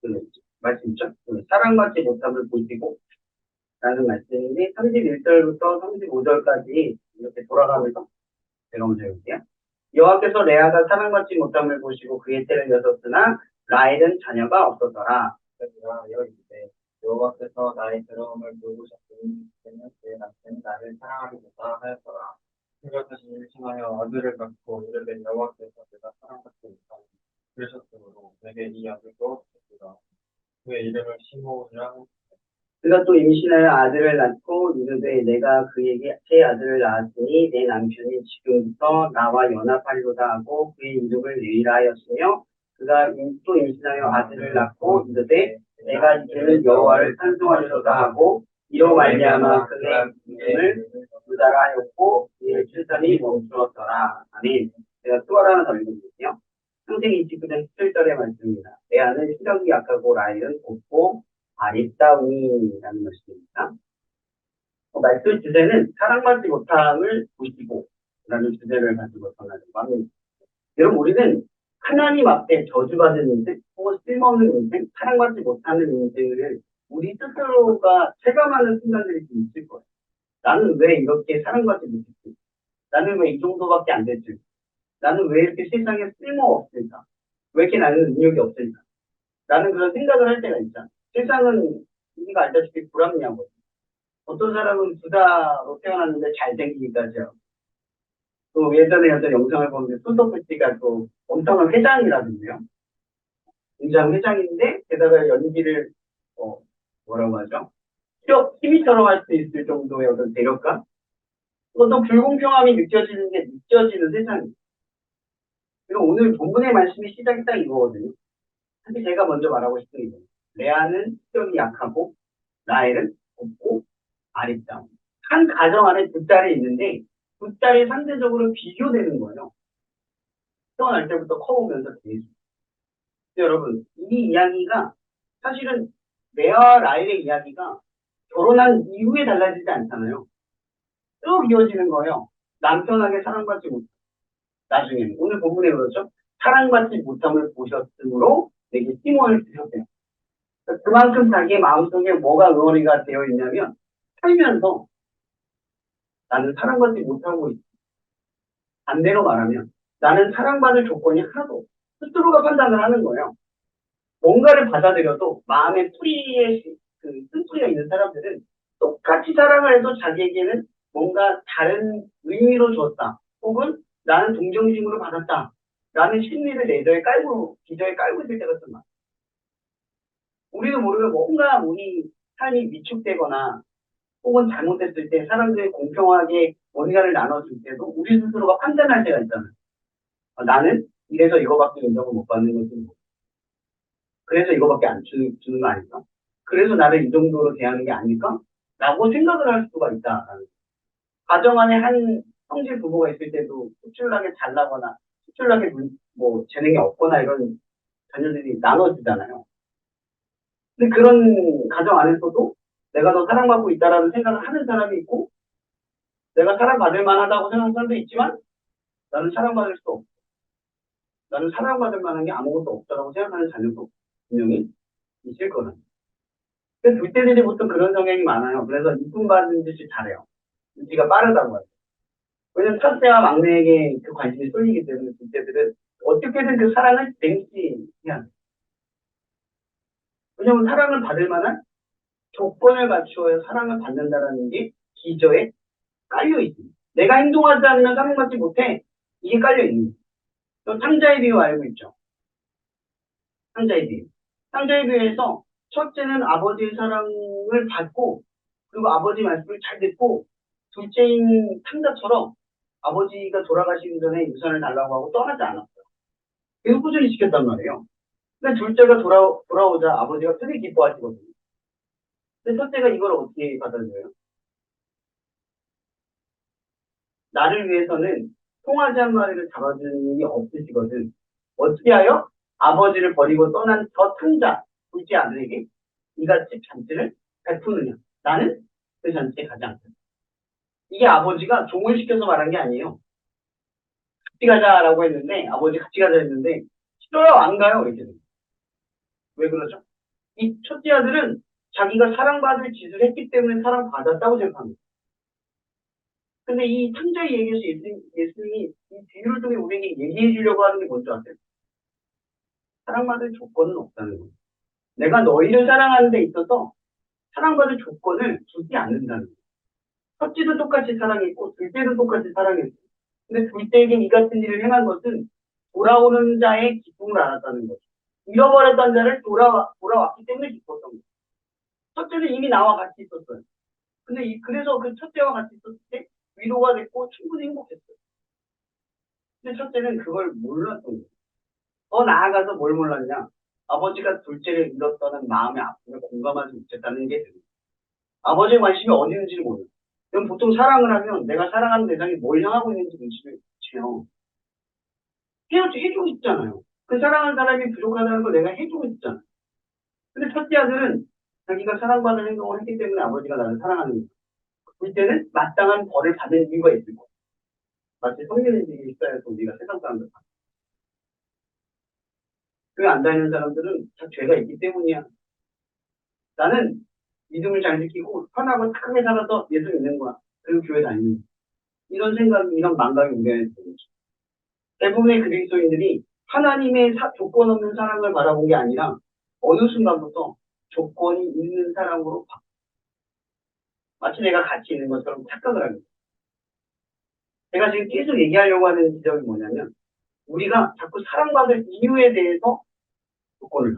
그 말씀이죠. 그 사랑받지 못함을 보시고 라는 말씀인데 31절부터 35절까지 이렇게 돌아가면서 제가 먼저 읽을게요. 여호와께서 레아가 사랑받지 못함을 보시고 그의 때를 여섰으나 라헬은 자녀가 없었더라. 그러니까 여기에 여호와께서 나의 더러움을 돌보셨으니 이제는 내 남편이 나를 사랑하리로다 하였더라. 그가 다시 일신하여 아들을 갖고 이르되 여호와께서 내가 사랑받지 못하니 그러셨으므로 내게 이 아들도 주시라. 그의 이름을 시므온이라 하였더라. 그가 또 임신하여 아들을 낳고 이르되 내가 그에게 새 아들을 낳았으니 내 남편이 지금부터 나와 연합하리로다 하고 그의 이름을 레위라 하였으며 그가 또 임신하여 아들을 낳고 이르되 내가 이제는 여호와를 찬송하리로다 하고 이로 말미암아 그의 이름을 유다라 하였고 그의 출산이 멈추었더라. 아멘. 제가 또 하나 더 읽어드릴게요. 상생 29장 17절의 말씀입니다. 레아는 시력이 약하고 라헬은 곱고 아리따우니라는 것입니다. 말씀 주제는 사랑받지 못함을 보시고 라는 주제를 가지고 전하려고 합니다. 여러분 우리는 하나님 앞에 저주받은 인생 혹은 쓸모없는 인생, 사랑받지 못하는 인생을 우리 스스로가 체감하는 순간들이 좀 있을 거예요. 나는 왜 이렇게 사랑받지 못했지? 나는 왜 이 정도밖에 안 됐지? 나는 왜 이렇게 세상에 쓸모없을까? 왜 이렇게 나는 능력이 없을까? 라는 그런 생각을 할 때가 있잖아. 세상은 우리가 알다시피 불합리하고 어떤 사람은 부자로 태어났는데 잘생기기까지요. 또 예전에 어떤 영상을 보는데 손석구씨가 또 엄청난 회장이라든지요. 굉장히 회장인데 게다가 연기를 뭐라고 하죠? 희미처럼 할 수 있을 정도의 어떤 대력감? 어떤 불공평함이 느껴지는 게 느껴지는 세상이에요. 그리고 오늘 본문의 말씀이 시작이 딱 이거거든요. 사실 제가 먼저 말하고 싶은 게 이거예요. 레아는 시력이 약하고 라헬은 곱고 아리따움. 한 가정 안에 두 딸이 있는데 두 딸이 상대적으로 비교되는 거예요. 태어날 때부터 커오면서 계속. 여러분, 이 이야기가 사실은 레아와 라헬의 이야기가 결혼한 이후에 달라지지 않잖아요. 쭉 이어지는 거예요. 남편에게 사랑받지 못. 나중에는 오늘 본문에 그렇죠. 사랑받지 못함을 보셨으므로 내게 시몬을 주셨대요. 그만큼 자기의 마음속에 뭐가 응어리가 되어 있냐면 살면서 나는 사랑받지 못하고 있어. 반대로 말하면 나는 사랑받을 조건이 하나도 없어. 스스로가 판단을 하는 거예요. 뭔가를 받아들여도 마음의 뿌리에 그 쓴뿌리가 있는 사람들은 똑같이 사랑을 해도 자기에게는 뭔가 다른 의미로 줬다. 혹은 나는 동정심으로 받았다. 라는 심리를 내저에 깔고, 기저에 깔고 있을 때가 좀 많아. 우리도 모르게 뭔가 우리 삶이 위축되거나 혹은 잘못됐을 때 사람들이 공평하게 뭔가를 나눠줄 때도 우리 스스로가 판단할 때가 있잖아요. 나는 이래서 이거밖에 인정을 못 받는 거지. 그래서 이거밖에 안 주는 거 아닐까? 그래서 나를 이 정도로 대하는 게 아닐까? 라고 생각을 할 수가 있다. 가정 안에 한 성질 부부가 있을 때도 특출나게 잘나거나 특출나게 뭐 재능이 없거나 이런 자녀들이 나눠지잖아요. 근데 그런 가정 안에서도 내가 더 사랑받고 있다라는 생각을 하는 사람이 있고 내가 사랑받을 만하다고 생각하는 사람도 있지만 나는 사랑받을 수 없어. 나는 사랑받을 만한 게 아무것도 없다라고 생각하는 자녀도 분명히 있을 거라는. 둘째들이 보통 그런 성향이 많아요. 그래서 이쁨 받는 듯이 잘해요. 눈치가 빠르다고 하죠. 왜냐면 첫째와 막내에게 그 관심이 쏠리기 때문에 둘째들은 어떻게든 그 사랑을 맹시해야 돼. 왜냐면 사랑을 받을 만한 조건을 갖추어야 사랑을 받는다라는 게 기저에 깔려 있습니다. 내가 행동하지 않으면 사랑받지 못해. 이게 깔려 있는 거예요. 또 상자의 비유 알고 있죠? 상자의 비유. 상자의 비유에서 첫째는 아버지의 사랑을 받고 그리고 아버지 말씀을 잘 듣고 둘째인 탕자처럼 아버지가 돌아가시기 전에 유산을 달라고 하고 떠나지 않았어요. 계속 꾸준히 지켰단 말이에요. 근데 둘째가 돌아오자 아버지가 크게 기뻐하시거든요. 근데 첫째가 이걸 어떻게 받아들여요? 나를 위해서는 통하지 한 마리를 잡아주는 일이 없으시거든. 어떻게 하여 아버지를 버리고 떠난 저 탕자, 둘째 아들에게 이같이 잔치를 베푸느냐. 나는 그 잔치에 가지 않겠다. 이게 아버지가 종을 시켜서 말한 게 아니에요. 같이 가자라고 했는데, 아버지 같이 가자 했는데, 싫어요, 안 가요, 이렇게. 왜 그러죠? 이 첫째 아들은 자기가 사랑받을 짓을 했기 때문에 사랑받았다고 생각합니다. 근데 이 탕자의 얘기에서 예수님이 이 비유를 통해 우리에게 얘기해 주려고 하는 게 뭔지 아세요? 사랑받을 조건은 없다는 거예요. 내가 너희를 사랑하는 데 있어서 사랑받을 조건을 두지 않는다는 거예요. 첫째도 똑같이 사랑했고 둘째도 똑같이 사랑했고 근데 둘째에게 이 같은 일을 행한 것은 돌아오는 자의 기쁨을 알았다는 거죠. 잃어버렸던 자를 돌아왔기 때문에 기뻤던 거예요. 첫째는 이미 나와 같이 있었어요. 근데 그래서 그 첫째와 같이 있었을 때 위로가 됐고 충분히 행복했어요. 근데 첫째는 그걸 몰랐던 거예요. 더 나아가서 뭘 몰랐냐? 아버지가 둘째를 잃었다는 마음의 아픔을 공감하지 못했다는 게 됩니다. 아버지의 관심이 어디 있는지를 몰라요. 그럼 보통 사랑을 하면 내가 사랑하는 대상이 뭘 향하고 있는지 눈치를 채요. 해주고 싶잖아요. 그 사랑하는 사람이 부족하다는 걸 내가 해주고 싶잖아요. 근데 첫째 아들은 자기가 사랑받는 행동을 했기 때문에 아버지가 나를 사랑하는 거예요. 둘째는 마땅한 벌을 받은 이유가 있을 거예요. 마치 성경인식이 있어야서 우리가 세상 사람들 교회 안 다니는 사람들은 다 죄가 있기 때문이야. 나는 믿음을 잘 지키고 편하고 착하게 살아서 예수 믿는 거야. 그리고 교회 다니는 거야. 이런 생각, 이런 망각이 우리 안에 있는 거죠. 대부분의 그리스도인들이 하나님의 조건 없는 사랑을 바라본 게 아니라 어느 순간부터 조건이 있는 사랑으로 마치 내가 같이 있는 것처럼 착각을 합니다. 제가 지금 계속 얘기하려고 하는 지점이 뭐냐면 우리가 자꾸 사랑받을 이유에 대해서 조건을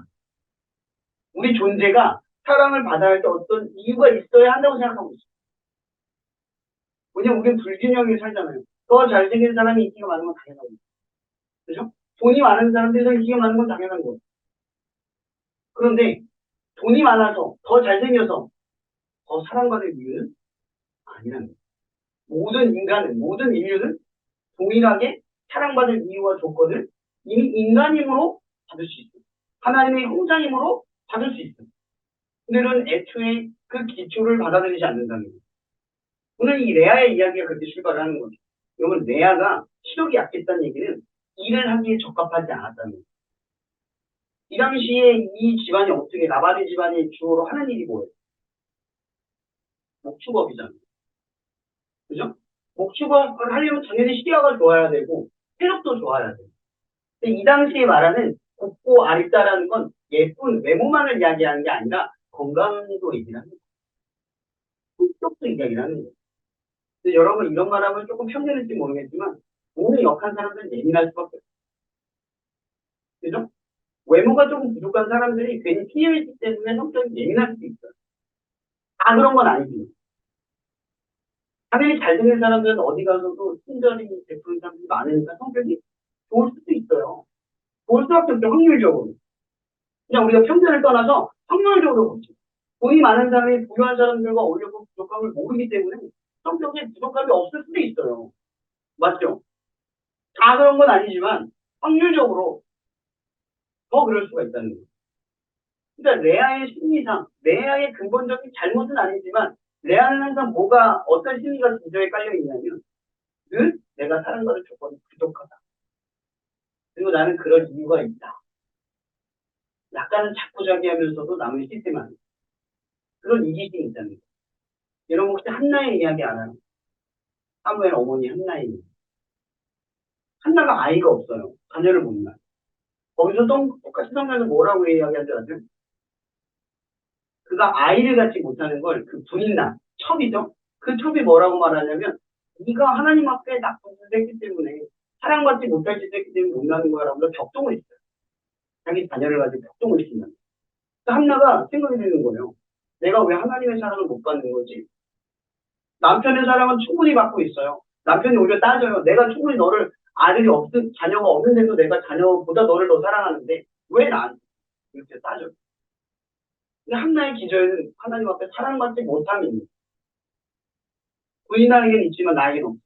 우리 존재가 사랑을 받아야 할 때 어떤 이유가 있어야 한다고 생각하고 있어요. 왜냐면 우리는 불균형에 살잖아요. 더 잘생긴 사람이 인기가 많은 건 당연한 거죠. 그죠? 돈이 많은 사람들이 인기가 많은 건 당연한 거예요. 그런데 돈이 많아서 더 잘생겨서 더 사랑받을 이유는 아니라는 거예요. 모든 인류는 동일하게 사랑받을 이유와 조건을 이미 인간임으로 받을 수 있어요. 하나님의 형상임으로 받을 수 있어요. 그들은 애초에 그 기초를 받아들이지 않는다는 거예요. 오늘 이 레아의 이야기가 그렇게 출발을 하는 거죠. 여러분, 레아가 시력이 약했다는 얘기는 일을 하기에 적합하지 않았다는 거예요. 이 당시에 이 집안이 어떻게, 라바디 집안이 주로 하는 일이 뭐예요? 목축업이잖아요. 그죠? 목축업을 하려면 당연히 시야가 좋아야 되고, 체력도 좋아야 돼요. 근데 이 당시에 말하는 곱고 아리따라는 건 예쁜 외모만을 이야기하는 게 아니라 건강도 얘기를 하는 거예요. 성격도 이야기를 하는 거예요. 근데 여러분 이런 말하면 조금 편견일지 모르겠지만 몸이 약한 사람들은 예민할 수밖에 없어요. 그죠? 외모가 조금 부족한 사람들이 괜히 피해있기 때문에 성격이 예민할 수도 있어요. 다 그런 건 아니지. 당연히 잘생긴 사람들은 어디 가서도 친절히 베푸는 사람들이 많으니까 성격이 좋을 수도 있어요. 좋을 수밖에 없죠, 확률적으로. 그냥 우리가 편견을 떠나서 확률적으로 보죠. 돈이 많은 사람이 부유한 사람들과 어울려고 부족함을 모르기 때문에 성격에 부족함이 없을 수도 있어요. 맞죠? 다 그런 건 아니지만 확률적으로 더 그럴 수가 있다는 거예요. 그러니까 레아의 심리상, 레아의 근본적인 잘못은 아니지만 레아는 항상 어떤 심리가 기저에 깔려 있냐면 늘 내가 사랑받을 조건이 부족하다. 그리고 나는 그럴 이유가 있다. 약간은 자꾸자기하면서도 남을 시스템하는 그런 이기심이 있다는 거예요. 여러분 혹시 한나의 이야기 알아요? 사무엘 어머니 한나의 이야기. 한나가 아이가 없어요. 자녀를 못 낳아요. 거기서 똑같이 성경에서 뭐라고 이야기하지 아세요? 그가 아이를 갖지 못하는 걸 그 분인남, 첩이죠? 그 첩이 뭐라고 말하냐면 네가 하나님 앞에 나쁜 짓을 했기 때문에 사랑받지 못할 짓을 했기 때문에 못 나는 거야 라고 격동을 했어요. 자기 자녀를 가지고 격동을 시키면. 한나가 생각이 드는 거예요. 내가 왜 하나님의 사랑을 못 받는 거지? 남편의 사랑은 충분히 받고 있어요. 남편이 오히려 따져요. 내가 충분히 자녀가 없는데도 내가 자녀보다 너를 더 사랑하는데 왜 나한테 이렇게 따져요. 근데 한나의 기저에는 하나님 앞에 사랑받지 못함이 있는 부인에게는 있지만 나에게는 없어요.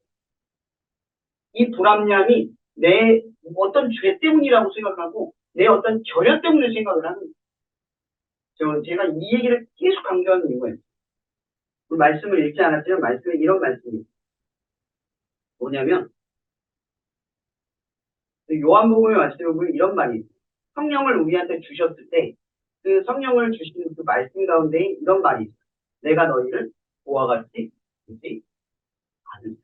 이 불합리함이 내 어떤 죄 때문이라고 생각하고 내 어떤 결여 때문에 생각을 하는 거예요. 제가 이 얘기를 계속 강조하는 이유가 있어요. 말씀을 읽지 않았지만 말씀에 이런 말씀이 있어요. 뭐냐면 요한복음의 말씀에 보면 이런 말이 있어요. 성령을 우리한테 주셨을 때 그 성령을 주시는 그 말씀 가운데 이런 말이 있어요. 내가 너희를 보아 같이 두지 않을.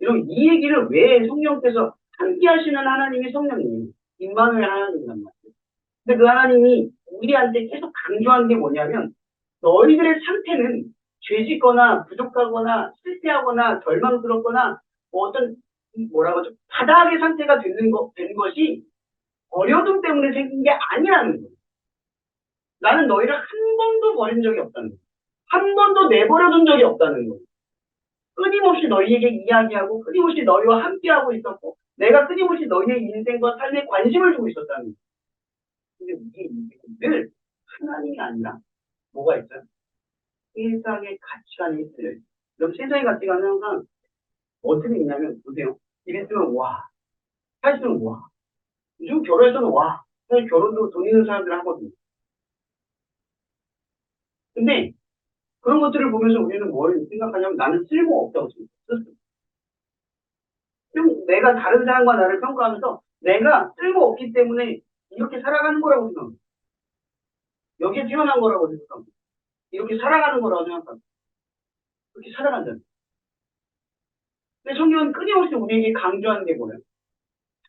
이런 이 얘기를 왜 성령께서 함께 하시는 하나님이 성령이에요. 임마누엘 하나님이란 말이에요. 근데 그 하나님이 우리한테 계속 강조한 게 뭐냐면 너희들의 상태는 죄짓거나 부족하거나 실패하거나 절망스럽거나 뭐 어떤 뭐라고 하죠? 바닥의 상태가 된 것이 어려움 때문에 생긴 게 아니라는 거예요. 나는 너희를 한 번도 버린 적이 없다는 거예요. 한 번도 내버려둔 적이 없다는 거예요. 끊임없이 너희에게 이야기하고 끊임없이 너희와 함께하고 있었고 내가 끊임없이 너희의 인생과 삶에 관심을 두고 있었다는 거예요. 근데 우리의 인생은 늘 하나님이 아니라 뭐가 있어요? 세상의 가치관이 있어요. 그럼 세상의 가치관은 항상 어떻게 있냐면 보세요. 일 있으면 와, 살 있으면 와, 요즘 결혼해서는 와. 사실 결혼도 돈 있는 사람들 하거든요. 근데 그런 것들을 보면서 우리는 뭘 생각하냐면 나는 쓸모없다고 생각해요. 내가 다른 사람과 나를 평가하면서 내가 쓸모없기 때문에 이렇게 살아가는 거라고 생각합니다. 여기에 태어난 거라고 생각합니다. 이렇게 살아가는 거라고 생각합니다. 그렇게 살아간다는. 근데 성경은 끊임없이 우리에게 강조하는 게 뭐예요?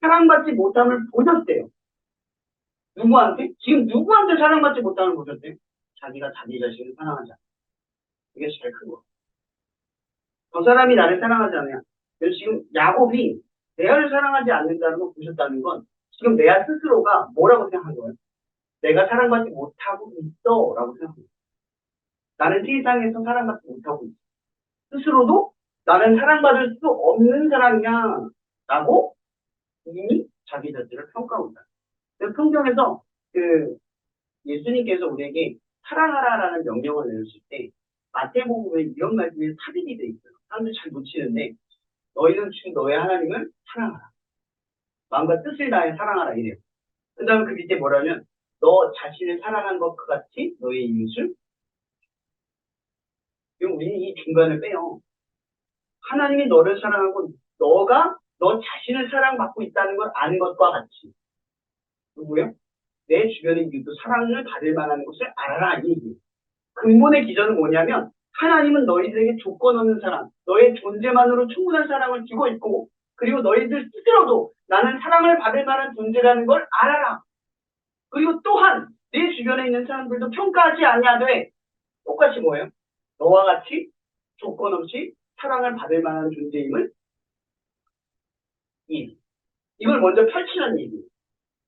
사랑받지 못함을 보셨대요. 누구한테? 지금 누구한테 사랑받지 못함을 보셨대요? 자기가 자기 자신을 사랑하지 않아. 이게 제일 큰 거. 저 사람이 나를 사랑하지 않아요. 그래서 지금 야곱이 레아를 사랑하지 않는다는 걸 보셨다는 건 지금 레아 스스로가 뭐라고 생각한 거예요? 내가 사랑받지 못하고 있어 라고 생각합니다. 나는 세상에서 사랑받지 못하고 있어. 스스로도 나는 사랑받을 수 없는 사람이야 라고 이미 자기 자신을 평가하고 있다. 그래서 성경에서 그 예수님께서 우리에게 사랑하라라는 명령을 내렸을 때 마태복음에 이런 말씀이 삽입이 돼 있어요. 사람들이 잘 놓치는데 너희는 지금 너의 하나님을 사랑하라. 마음과 뜻을 다해 사랑하라 이래요. 그 다음에 그 밑에 뭐라면 너 자신을 사랑한 것과 같이 너의 이웃을. 그럼 우리는 이 중간을 빼요. 하나님이 너를 사랑하고 너가 너 자신을 사랑받고 있다는 걸 아는 것과 같이. 누구요? 내 주변의 이웃도 사랑을 받을 만한 것을 알아라 이 얘기예요. 근본의 기전은 뭐냐면 하나님은 너희들에게 조건 없는 사랑, 너의 존재만으로 충분한 사랑을 주고 있고 그리고 너희들 스스로도 나는 사랑을 받을 만한 존재라는 걸 알아라. 그리고 또한 내 주변에 있는 사람들도 평가하지 아니하되 똑같이 뭐예요? 너와 같이 조건 없이 사랑을 받을 만한 존재임을 이걸 먼저 펼치는 얘기예요.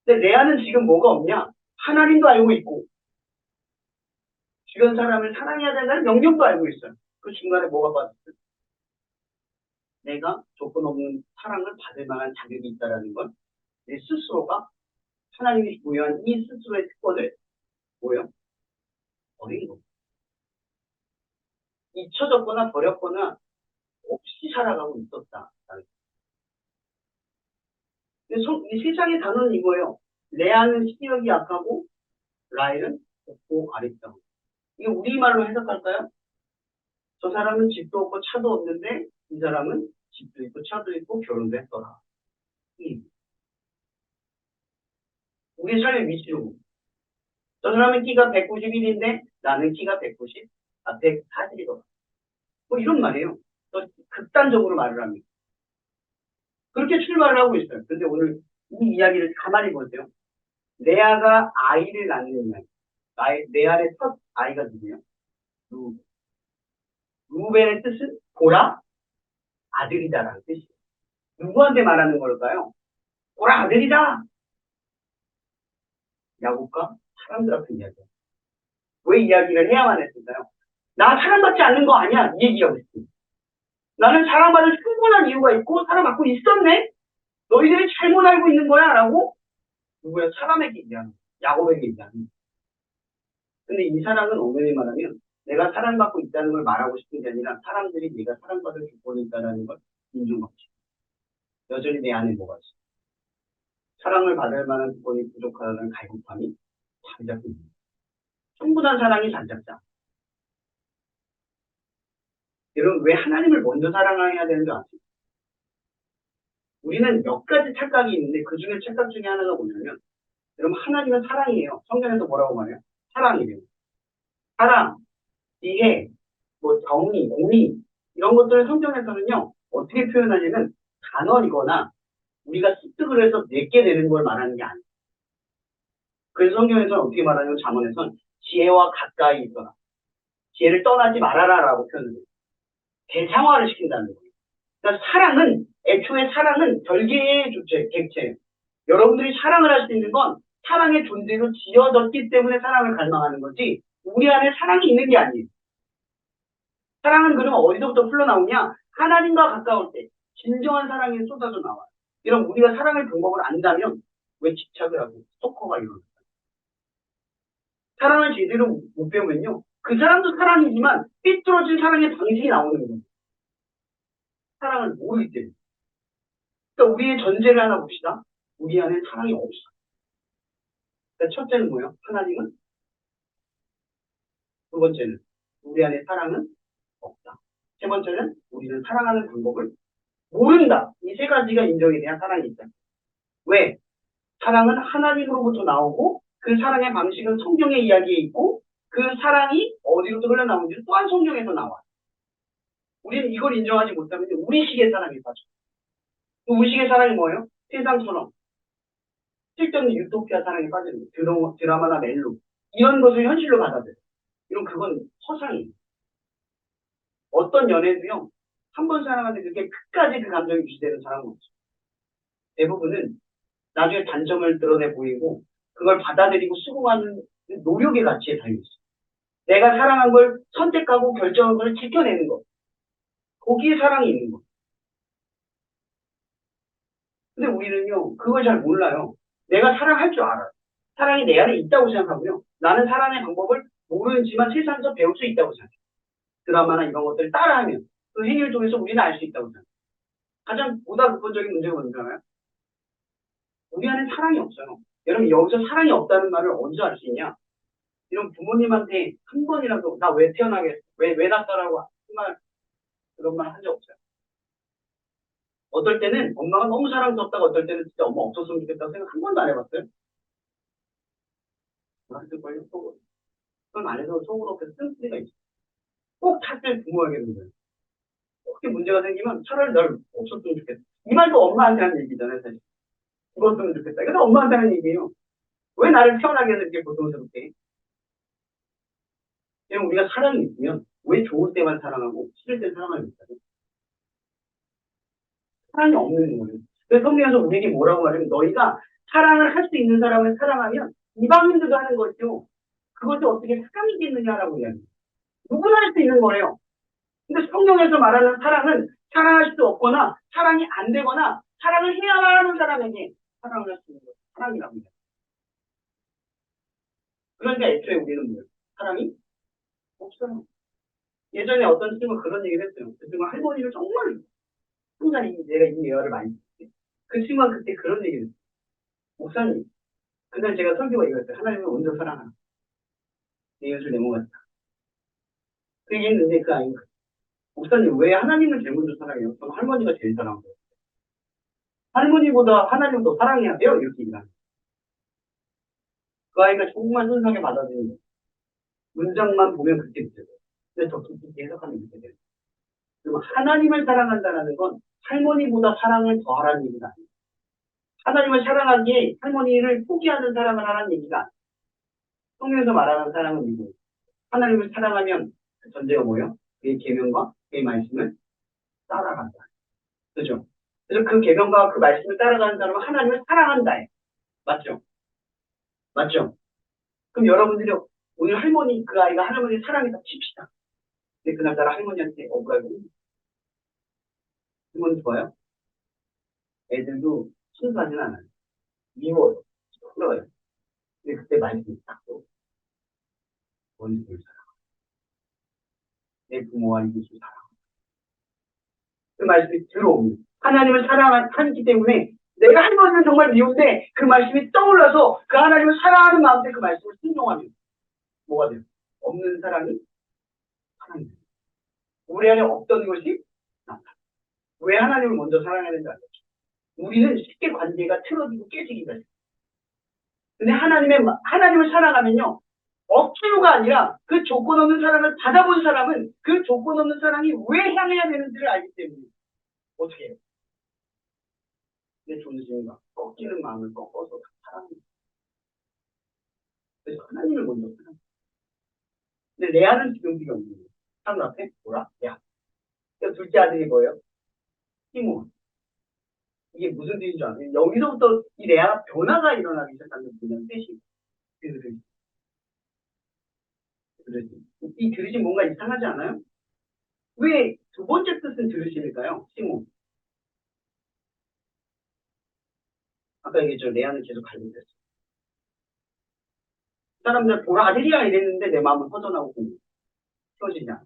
근데 내 안은 지금 뭐가 없냐? 하나님도 알고 있고 주변 사람을 사랑해야 된다는 명령도 알고 있어요. 그 중간에 뭐가 빠졌어요? 내가 조건 없는 사랑을 받을 만한 자격이 있다는 걸 내 스스로가 하나님이 부여한 이 스스로의 특권을 뭐예요? 버린 거. 잊혀졌거나 버렸거나 없이 살아가고 있었다. 이 세상의 단어는 이거예요. 레아는 시력이 약하고 라헬은 없고 아리따고. 이게 우리말로 해석할까요? 저 사람은 집도 없고 차도 없는데 이 사람은 집도 있고 차도 있고 결혼도 했더라. 우리 삶의 위치로. 저 사람은 키가 191인데 나는 키가 140이더라. 뭐 이런 말이에요. 또 극단적으로 말을 합니다. 그렇게 출발을 하고 있어요. 근데 오늘 이 이야기를 가만히 보세요. 레아가 아이를 낳는 날, 레아의 첫 아이가 누구예요? 루벤. 루벤의 뜻은 보라 아들이다라는 뜻이에요. 누구한테 말하는 걸까요? 보라 아들이다. 야곱과 사람들 앞에 이야기해요. 왜 이야기를 해야만 했을까요? 나 사랑받지 않는 거 아니야. 이 얘기하고 있어요. 나는 사랑받을 충분한 이유가 있고 사랑받고 있었네. 너희들이 잘못 알고 있는 거야. 라고 누구야? 사람에게 얘기하는 거야. 야곱에게 얘기하는 거야. 근데 이 사랑은 엄연히 말하면 내가 사랑받고 있다는 걸 말하고 싶은 게 아니라 사람들이 내가 사랑받을 조건이 있다는 걸 인정하고 싶어. 여전히 내 안에 뭐가 있어. 사랑을 받을 만한 조건이 부족하다는 갈급함이 자리 잡고 있는 거야. 충분한 사랑이 자리 잡지 않아. 여러분 왜 하나님을 먼저 사랑해야 되는 줄 아세요? 우리는 몇 가지 착각이 있는데 그 중에 착각 중에 하나가 뭐냐면 여러분, 하나님은 사랑이에요. 성경에서 뭐라고 말해요? 사랑이래요. 사랑, 지혜, 뭐 정의, 공의 이런 것들을 성경에서는요 어떻게 표현하냐면 단언이거나 우리가 습득을 해서 내게 되는 걸 말하는 게 아니에요. 그래서 성경에서는 어떻게 말하냐면 잠언에서는 지혜와 가까이 있어라. 지혜를 떠나지 말아라라고 표현을 해요. 대상화를 시킨다는 거예요. 그러니까 사랑은 애초에 사랑은 별개의 주체, 객체예요. 여러분들이 사랑을 할 수 있는 건 사랑의 존재로 지어졌기 때문에 사랑을 갈망하는 거지 우리 안에 사랑이 있는 게 아니에요. 사랑은 그러면 어디서부터 흘러나오냐? 하나님과 가까울 때 진정한 사랑이 쏟아져 나와요. 이런 우리가 사랑의 방법을 안다면 왜 집착을 하고 스토커가 일어나요? 사랑을 제대로 못 배우면요. 그 사람도 사랑이지만 삐뚤어진 사랑의 방식이 나오는 거예요. 사랑을 모르기 때문에. 그러니까 우리의 전제를 하나 봅시다. 우리 안에 사랑이 없어. 그러니까 첫째는 뭐예요? 하나님은. 두 번째는 우리 안에 사랑은 없다. 세 번째는 우리는 사랑하는 방법을 모른다. 이 세 가지가 인정에 대한 사랑이 있다. 왜? 사랑은 하나님으로부터 나오고 그 사랑의 방식은 성경의 이야기에 있고 그 사랑이 어디로부터 흘러나오는지 또한 성경에서 나와. 우리는 이걸 인정하지 못하면 우리식의 사랑에 빠져. 그 우리식의 사랑이 뭐예요? 세상처럼 쓸데없는 유토피아 사랑에 빠지는 거예요. 드라마나 멜로 이런 것을 현실로 받아들여. 이런 그건 허상이에요. 어떤 연애도요. 한 번 사랑하는데 그게 끝까지 그 감정이 유지되는 사람은 없어요. 대부분은 나중에 단점을 드러내 보이고 그걸 받아들이고 수긍하는 노력의 가치에 달려있어요. 내가 사랑한 걸 선택하고 결정한 걸 지켜내는 것. 거기에 사랑이 있는 거. 근데 우리는요, 그걸 잘 몰라요. 내가 사랑할 줄 알아요. 사랑이 내 안에 있다고 생각하고요. 나는 사랑의 방법을 모르지만 세상에서 배울 수 있다고 생각해요. 드라마나 이런 것들을 따라하면 그 행위를 통해서 우리는 알 수 있다고 생각해요. 가장 보다 근본적인 문제가 뭔지 알아요? 우리 안에 사랑이 없어요. 여러분 여기서 사랑이 없다는 말을 언제 알 수 있냐? 이런 부모님한테 한 번이라도 나 왜 태어나게 왜 낳았다라고 말 그런 말 한 적 없어요. 어떨 때는 엄마가 너무 사랑스럽다고 어떨 때는 진짜 엄마 없었으면 좋겠다고 생각 한 번도 안 해봤어요. 그랬을 걸요 속으로. 그건 안에서 속으로 그 쓴소리가 있어요. 꼭 탓을 부모에게 거예요. 그렇게 문제가 생기면 차라리 날 없었으면 좋겠다. 이 말도 엄마한테 하는 얘기잖아요, 사실. 죽었으면 좋겠다. 그래서 엄마한테 하는 얘기예요. 왜 나를 태어나게 해서 이렇게 고통스럽게. 그냥 우리가 사랑이 있으면 왜 좋을 때만 사랑하고 싫을 때 사랑하지 못하죠? 사랑이 없는 거예요. 그래서 성경에서 우리에게 뭐라고 말하면 너희가 사랑을 할 수 있는 사람을 사랑하면 이방인들도 하는 거죠. 그것이 어떻게 사랑이겠느냐라고 이야기해요. 누구나 할 수 있는 거예요. 근데 성경에서 말하는 사랑은 사랑할 수 없거나 사랑이 안 되거나 사랑을 해야만 하는 사람에게 사랑을 할 수 있는 거예요. 사랑이라고 해요. 그러니까 애초에 우리는 뭐예요? 사랑이 없어요. 예전에 어떤 친구가 그런 얘기를 했어요. 그 친구가 할머니를 정말 항상 내가 이 예화를 많이 듣지. 그 친구가 그때 그런 얘기를 했어요. 목사님, 그날 제가 설교가 이거였어요. 하나님을 먼저 사랑하라. 내 예수를 내모았다. 그 얘기했는데 그 아이가 목사님 왜 하나님을 제일 먼저 사랑해요? 저는 할머니가 제일 사랑하고 할머니보다 하나님을 더 사랑해야 돼요? 이렇게 얘기하는 그 아이가 정말 순수하게 받아들이는 거예요. 문장만 보면 그렇게 느껴져요. 근데 더 깊이 해석하면 이렇게 돼요. 그리고 하나님을 사랑한다는 건 할머니보다 사랑을 더하라는 얘기가 아니에요. 하나님을 사랑하기에 할머니를 포기하는 사랑을 하라는 얘기가 아니에요. 성경에서 말하는 사랑은 이거예요. 하나님을 사랑하면 그 전제가 뭐예요? 그의 계명과 그의 말씀을 따라간다. 그죠? 그래서 그 계명과 그 말씀을 따라가는 사람은 하나님을 사랑한다. 맞죠? 맞죠? 그럼 여러분들이 오늘 할머니, 그 아이가 할머니 사랑했다 칩시다. 근데 그날따라 할머니한테 억울하고 할머니 좋아요? 애들도 순수하진 않아요. 미워요. 시끄러워요. 근데 그때 말씀이 딱 또, 원수를 사랑. 내 부모와 이웃을 사랑. 그 말씀이 들어옵니다. 하나님을 사랑하기 때문에 내가 할머니는 정말 미운데 그 말씀이 떠올라서 그 하나님을 사랑하는 마음에 그 말씀을 순종하면 뭐가 돼요? 없는 사랑이 하나님. 우리 안에 없던 것이 나타나. 왜 하나님을 먼저 사랑해야 되는지 알겠죠? 우리는 쉽게 관계가 틀어지고 깨지기가 해요. 근데 하나님을 살아가면요. 억지로가 아니라 그 조건 없는 사랑을 받아본 사람은 그 조건 없는 사랑이 왜 향해야 되는지를 알기 때문에 어떻게 해요? 내 존재인가 꺾이는 마음을 꺾어서 사랑합니다. 그래서 하나님을 먼저 사랑합니다. 근데 레아는 지금 그게 없는 거예요. 하늘 앞에 뭐라? 야. 둘째 아들이 뭐예요? 시몬. 이게 무슨 뜻인 줄 아세요? 여기서부터 이 레아가 변화가 일어나기 시작하는 그냥 뜻이 이 들으심 뭔가 이상하지 않아요? 왜 두 번째 뜻은 들으심일까요? 시몬. 아까 얘기했죠. 레아는 계속 갈등됐어. 사람들 보라 아들이야 이랬는데 내 마음은 허전하고 헤어지지 않아.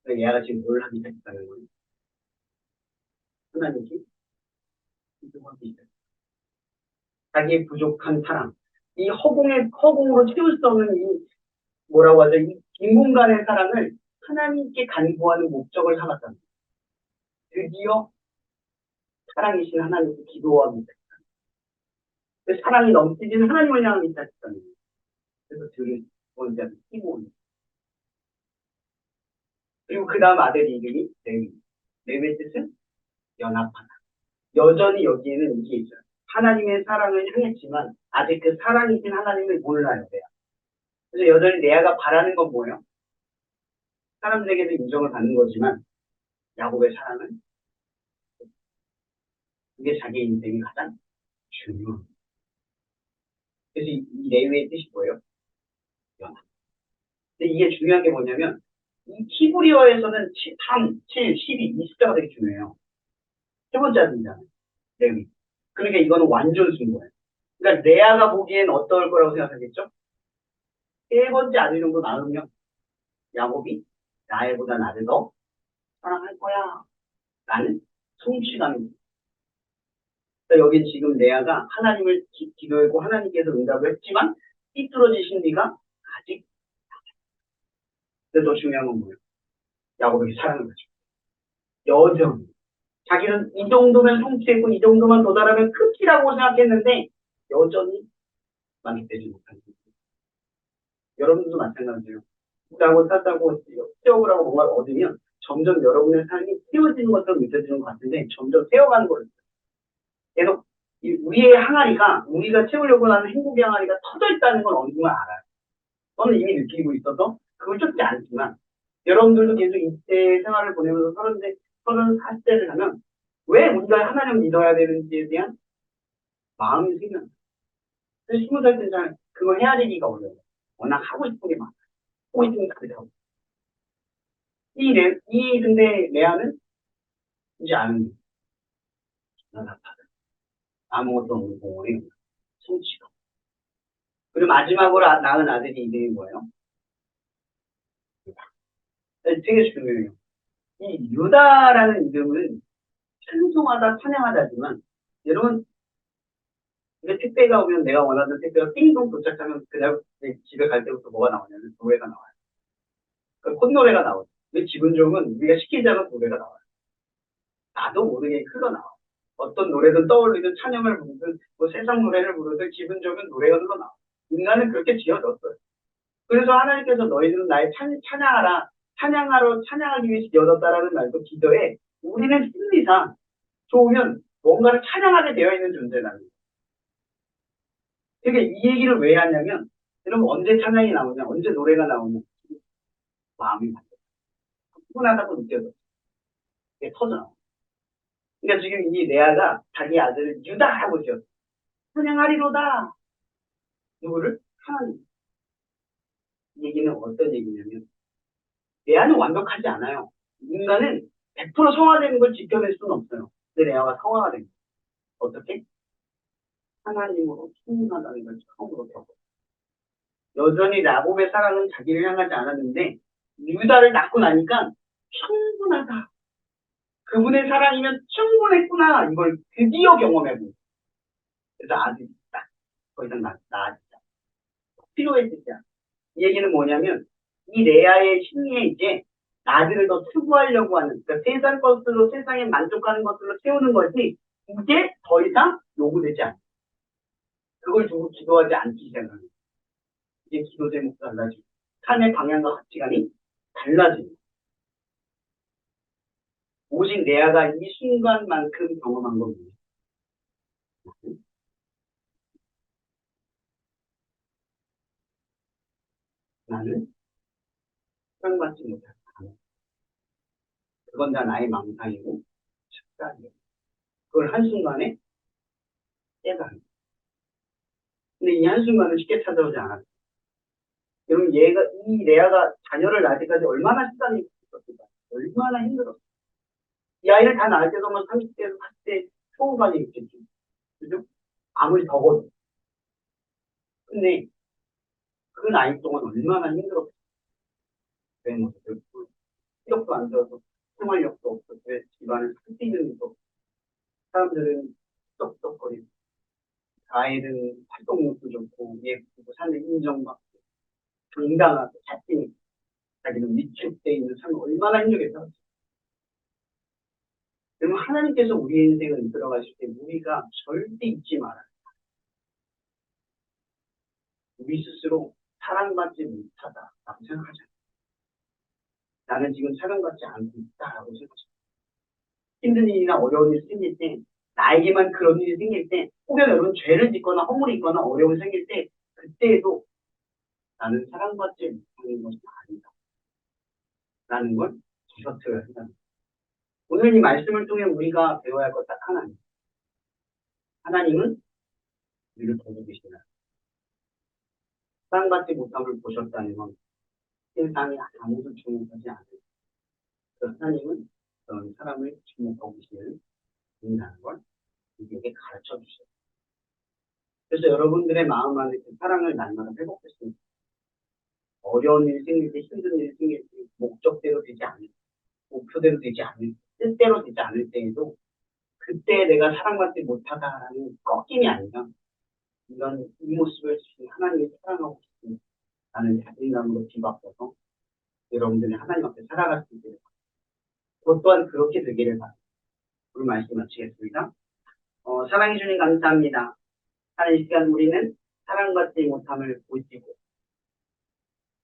레아가 지금 뭘 하기 시작했다는 거예요? 하나님께 기도하기 시작. 자기의 부족한 사랑. 이 허공으로 채울 수 없는 이 뭐라고 하죠? 이 빈 공간의 사랑을 하나님께 간구하는 목적을 삼았다. 드디어 사랑이신 하나님께 기도하기 시작했다. 그 사랑이 넘치는 하나님을 향하기 시작했다는 거예요. 그래서 들은 번째 시몬. 그리고 그 다음 아들 이름이 레위. 레위의 뜻은 연합하다. 여전히 여기에는 이게 있어요. 하나님의 사랑을 향했지만 아직 그 사랑이신 하나님을 몰라요. 레아. 그래서 여전히 레아가 바라는 건 뭐예요? 사람들에게도 인정을 받는 거지만 야곱의 사랑은 그게 자기 인생이 가장 중요한. 그래서 이 레위의 뜻이 뭐예요? 연합. 근데 이게 중요한 게 뭐냐면 이 히브리어에서는 3, 7, 12 이 숫자가 되게 중요해요. 세 번째 아들이잖아요. 레위. 그러니까 이거는 완전수인 거예요. 그러니까 레아가 보기엔 어떨 거라고 생각하겠죠? 세 번째 아들 정도 낳으면 야곱이 라헬보다 나를 더 사랑할 거야. 라는 성취감입니다. 그러니까 여기 지금 레아가 하나님을 기도했고 하나님께서 응답을 했지만 삐뚤어지신 네가 아직. 근데 더 중요한 건 뭐예요? 야곱에게 사랑을 가지고 여전히 자기는 이 정도면 성취했고 이 정도만 도달하면 끝이라고 생각했는데 여전히 만족되지 못한 거예요. 여러분도 마찬가지예요. 일하고 살다고 취업을 하고 뭔가를 얻으면 점점 여러분의 삶이 세워지는 것처럼 느껴지는 것 같은데 점점 세워가는 거예요. 계속 우리의 항아리가 우리가 채우려고 하는 행복의 항아리가 터져 있다는 걸 어느 순간 알아요. 저는 이미 느끼고 있어서 그걸 쫓지 않지만 여러분들도 계속 이때 생활을 보내면서 30대, 40대를 하면 왜 우리가 하나님을 믿어야 되는지에 대한 마음이 생겨요. 그래서 20살 때는 그걸 헤아리기가 어려워요. 워낙 하고 싶은 게 많아요. 하고 싶은 게 가득하고. 근데 레아는 이제 아는 거예요. 아무것도 없는 공원에 성취가. 그리고 마지막으로 낳은 아들이 이름이 뭐예요? 되게 중요해요. 이 유다라는 이름은 찬송하다, 찬양하다지만 여러분 이게 택배가 오면 내가 원하는 택배가 띵동 도착하면 그날 집에 갈 때부터 뭐가 나오냐면 노래가 나와요. 그 콧노래가 나오죠. 근데 기분 좋으면 우리가 시키지 않은 노래가 나와요. 나도 모르게 흘러나와. 어떤 노래든 떠올리든 찬양을 부르든 뭐 세상 노래를 부르든 기분 좋으면 노래가 흘러나와. 인간은 그렇게 지어졌어요. 그래서 하나님께서 너희들은 나의 찬양하라. 찬양하기 위해서 지어졌다라는 말도 기도에 우리는 심리상 좋으면 뭔가를 찬양하게 되어 있는 존재라는 거예요. 그러니까 이 얘기를 왜 하냐면 여러분 언제 찬양이 나오냐 언제 노래가 나오냐 마음이 충분하다고 느껴져. 이게 터져나와. 그러니까 지금 이 레아가 자기 아들을 유다라고 지었어. 찬양하리로다. 누구를? 하나님. 이 얘기는 어떤 얘기냐면 레아는 완벽하지 않아요. 인간은 100% 성화되는 걸 지켜낼 수는 없어요. 근데 레아가 성화가 된 거예요. 어떻게? 하나님으로 충분하다는 걸 처음으로 겪어. 여전히 야곱의 사랑은 자기를 향하지 않았는데 유다를 낳고 나니까 충분하다. 그분의 사랑이면 충분했구나. 이걸 드디어 경험해보고. 그래서 아들이 딱 더 이상 나아지자. 필요해지자. 이 얘기는 뭐냐면 이 레아의 심리에 이제 나들을 더 추구하려고 하는 그러니까 세상 것으로 세상에 만족하는 것으로 채우는 것이 이제 더 이상 요구되지 않아. 그걸 두고 기도하지 않기 시작하는 이제 기도 제목도 달라지고 삶의 방향과 가치관이 달라지는 오직 레아가 이 순간만큼 경험한 겁니다. 나는 사랑받지 못할 거 그건 다 나의 망상이고 착각이에요. 그걸 한순간에 깨달은 근데 이 한순간은 쉽게 찾아오지 않았어요. 여러분, 이 레아가 자녀를 낳을 때까지 얼마나 시간이 있었을까? 얼마나 힘들었어. 이 아이를 다 낳을 때도 뭐 30대에서 40대 초반이 있겠지. 그죠? 아무리 적어도. 근데 그 나이 동안 얼마나 힘들었어. 외모도 그렇고, 시력도 안 좋아서 생활력도 없고, 집안을 살수 있는 것도 없고, 사람들은 썩썩거리고, 아이들은 활동력도 좋고, 예쁘고, 사는 인정받고, 당당하고, 자신이 자기는 위축돼 있는 삶을 얼마나 힘들겠어. 그러면 하나님께서 우리의 인생을 이끌어가실 때 우리가 절대 잊지 말아요. 우리 스스로 사랑받지 못하다라고 생각하잖아요. 나는 지금 사랑받지 않고 있다라고 생각하잖아요. 힘든 일이나 어려운 일이 생길 때, 나에게만 그런 일이 생길 때, 혹은 여러분 죄를 짓거나 허물이 있거나 어려움이 생길 때, 그때에도 나는 사랑받지 못하는 것이 아니다. 라는 걸 기억해야 한다. 오늘 이 말씀을 통해 우리가 배워야 할 것 딱 하나입니다. 하나님은 우리를 보고 계시나요? 사랑받지 못함을 보셨다는 건 세상에 아무도 주목하지 않아요. 그 하나님은 그런 사람을 주목하고 계시는 분이라는 걸 우리에게 가르쳐 주셔요. 그래서 여러분들의 마음 안에 그 사랑을 날마다 회복했습니다. 어려운 일이 생길 때, 힘든 일이 생길 때, 목적대로 되지 않을 때, 목표대로 되지 않을 때, 뜻대로 되지 않을 때에도 그때 내가 사랑받지 못하다라는 꺾임이 아니라 이 모습을 지금 하나님이 사랑하고 있습니다. 라는 자신감으로 뒤바꿔서 여러분들이 하나님 앞에 살아갈 수 있게 그것 또한 그렇게 되기를 바랍니다. 오늘 말씀 마치겠습니다. 사랑해 주님 감사합니다. 하나님 이 시간 우리는 사랑받지 못함을 보시고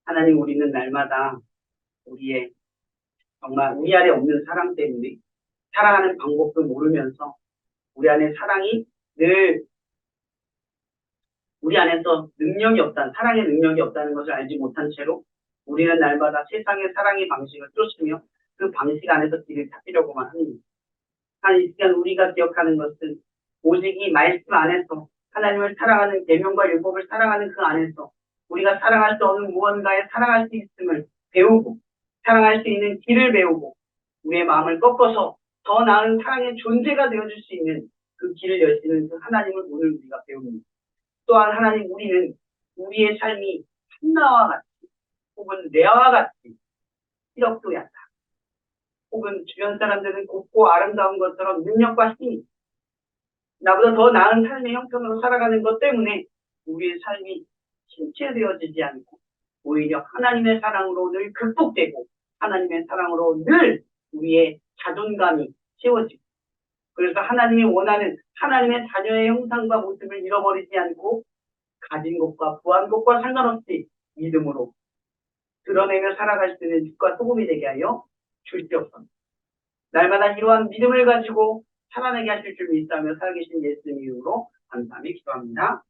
하나님 우리는 날마다 우리의 정말 우리 안에 없는 사랑 때문에 사랑하는 방법도 모르면서 우리 안에 사랑이 늘 우리 안에서 능력이 없다는 사랑의 능력이 없다는 것을 알지 못한 채로 우리는 날마다 세상의 사랑의 방식을 쫓으며 그 방식 안에서 길을 찾으려고만 합니다. 하나님 이 시간 우리가 기억하는 것은 오직 이 말씀 안에서 하나님을 사랑하는 계명과 율법을 사랑하는 그 안에서 우리가 사랑할 수 없는 무언가에 사랑할 수 있음을 배우고 사랑할 수 있는 길을 배우고 우리의 마음을 꺾어서 더 나은 사랑의 존재가 되어줄 수 있는 그 길을 여시는 그 하나님을 오늘 우리가 배웁니다. 또한 하나님 우리는 우리의 삶이 한나와 같이 혹은 레아와 같이 시력도 약하고 혹은 주변 사람들은 곱고 아름다운 것처럼 능력과 힘이 나보다 더 나은 삶의 형편으로 살아가는 것 때문에 우리의 삶이 신체되어지지 않고 오히려 하나님의 사랑으로 늘 극복되고 하나님의 사랑으로 늘 우리의 자존감이 채워지고 그래서 하나님이 원하는 하나님의 자녀의 형상과 모습을 잃어버리지 않고 가진 것과 구한 것과 상관없이 믿음으로 드러내며 살아갈 수 있는 빛과 소금이 되게 하여 주시옵소서. 날마다 이러한 믿음을 가지고 살아내게 하실 줄 믿사며 살아계신 예수님 이름으로 감사하며 기도합니다.